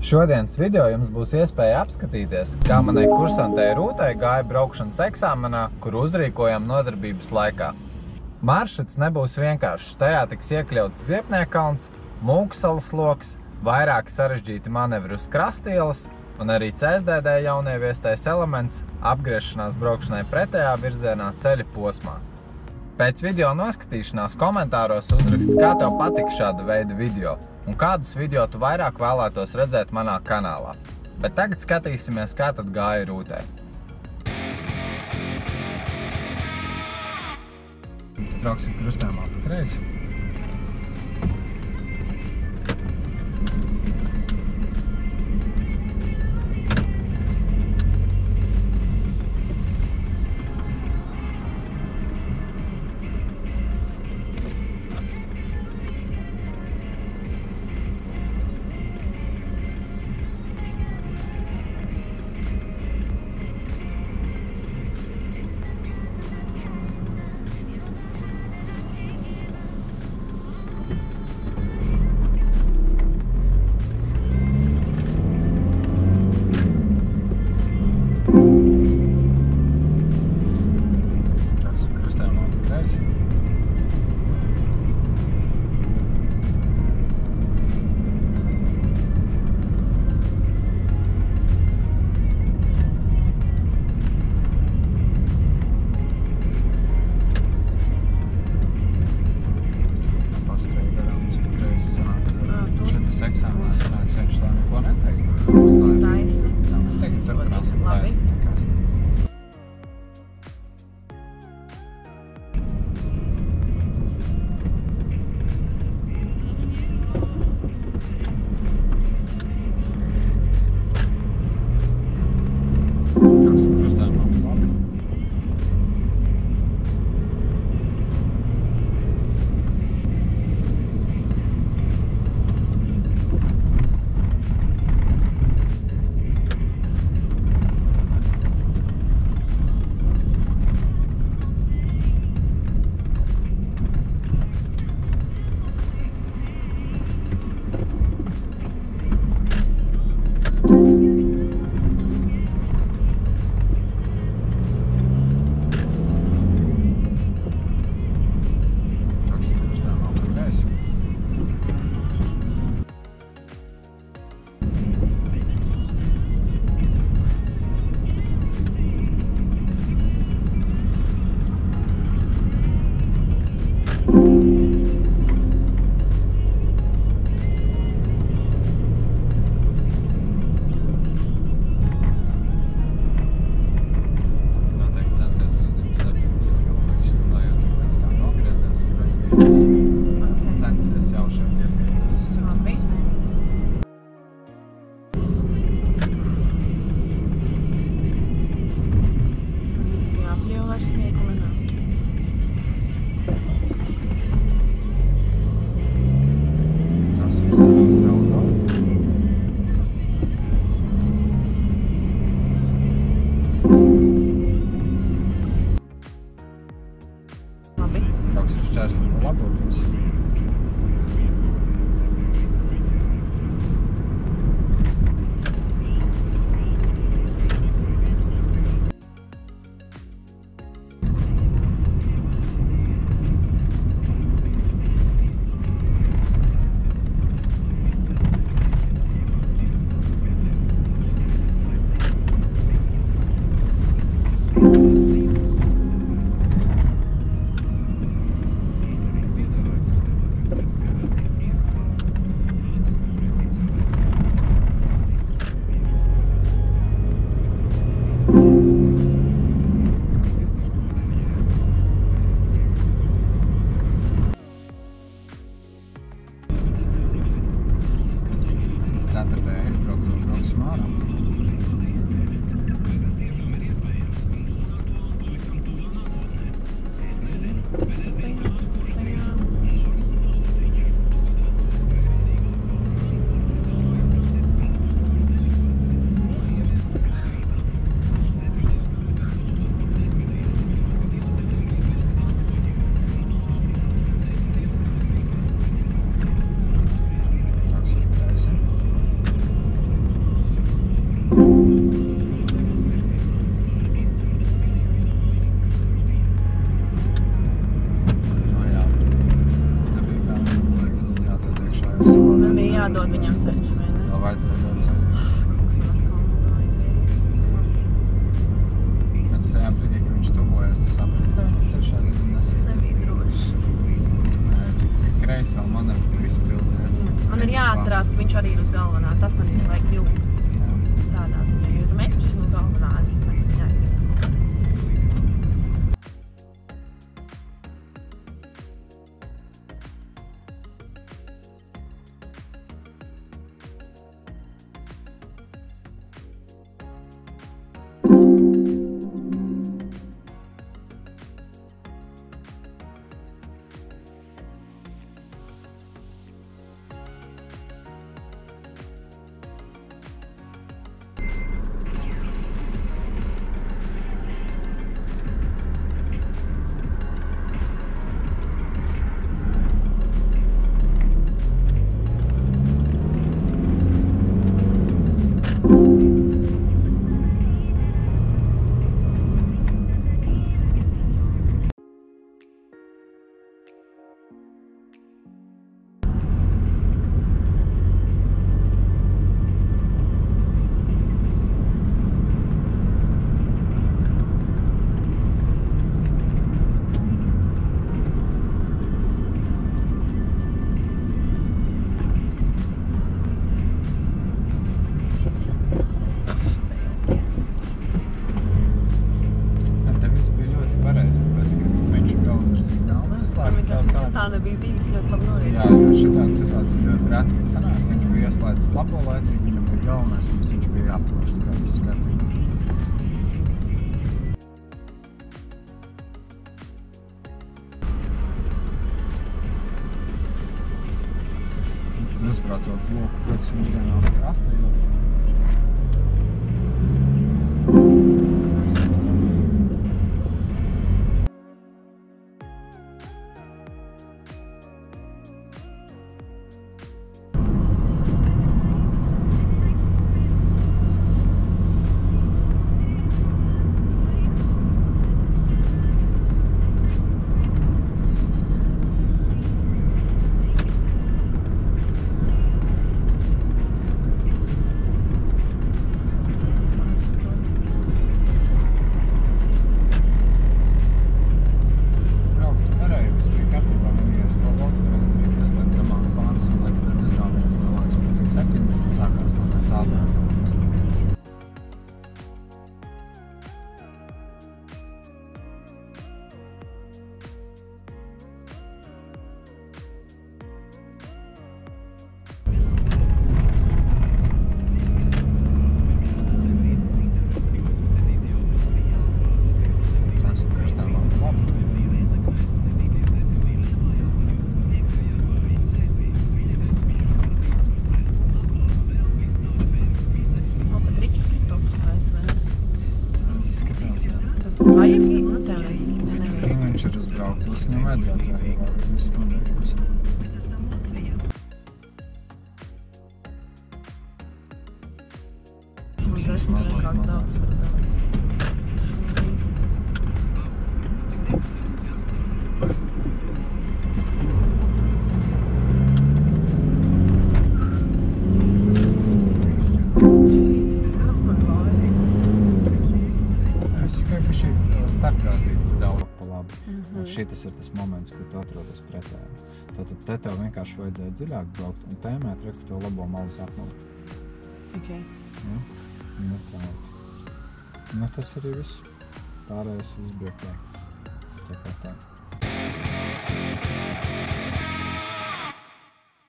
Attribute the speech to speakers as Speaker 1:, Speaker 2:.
Speaker 1: Šodienas video jums būs iespēja apskatīties, kā manai kursantei Rūtai gāja braukšanas eksāmenā, kur uzrīkojam nodarbības laikā. Maršruts nebūs vienkāršs, tajā tiks iekļauts Ziepniekalns, Mūksalas loks, vairāki sarežģīti manevri uz krastielas un arī CSDD jaunieviestais elements apgriešanās braukšanai pretējā virzienā ceļa posmā. Pēc video noskatīšanās komentāros uzraksti, kā tev patika šāda veida video un kādus video tu vairāk vēlētos redzēt manā kanālā. Bet tagad skatīsimies, kā tad gāja Rūtai. Brauksim krustojumā patreiz. Brauksim šķērsli no Labotos. Brauksim ārā.
Speaker 2: jādod viņam ceļš, vai ne?
Speaker 1: Vēl vajadzēja dot ceļu.
Speaker 2: Kungs man atkal nodāja.
Speaker 1: Bet tajā brīdī, kad viņš tuvojas, tu saprati, ka viņam ceļš arī nesīs.
Speaker 2: Es nebiju droši.
Speaker 1: Kreiso manevru izpildē.
Speaker 2: Man ir jāatcerās, ka viņš arī ir uz galvenā. Tas man visu laiku jūg. Tādā ziņā, jo mēs esam uz galvenā arī. Mēs viņu aiziet. Tā nebija bijis ļoti labi noriet.
Speaker 1: Jā, šitāda situācija ļoti reti, kad sanāk, viņš bija ieslēdzis labo laicīgi, viņam bija galvenais, un viņš bija jāplāš, tā kā viss kārtībā. Uzbraucot uz loku, prieks virzienā uz krasta, jo viņš ir uzbraukt, uz viņam vajadzētu ievākt, viss nodarbojas. Viņš mazliet mazāk.
Speaker 2: Jēzus, kas man vajag?
Speaker 1: Es tikai bišķi starpgrāzīt daudz pa labi. Šitas ir tas moments, kur tu atrodas pretēji. Tātad te tev vienkārši vajadzēja dziļāk braukt un tēmēt, reku to labo malu sapnot.
Speaker 2: Ok.
Speaker 1: Ja? Nu, tā. Nu, tas arī viss. Pārējais uz brieklē. Tā kā tā.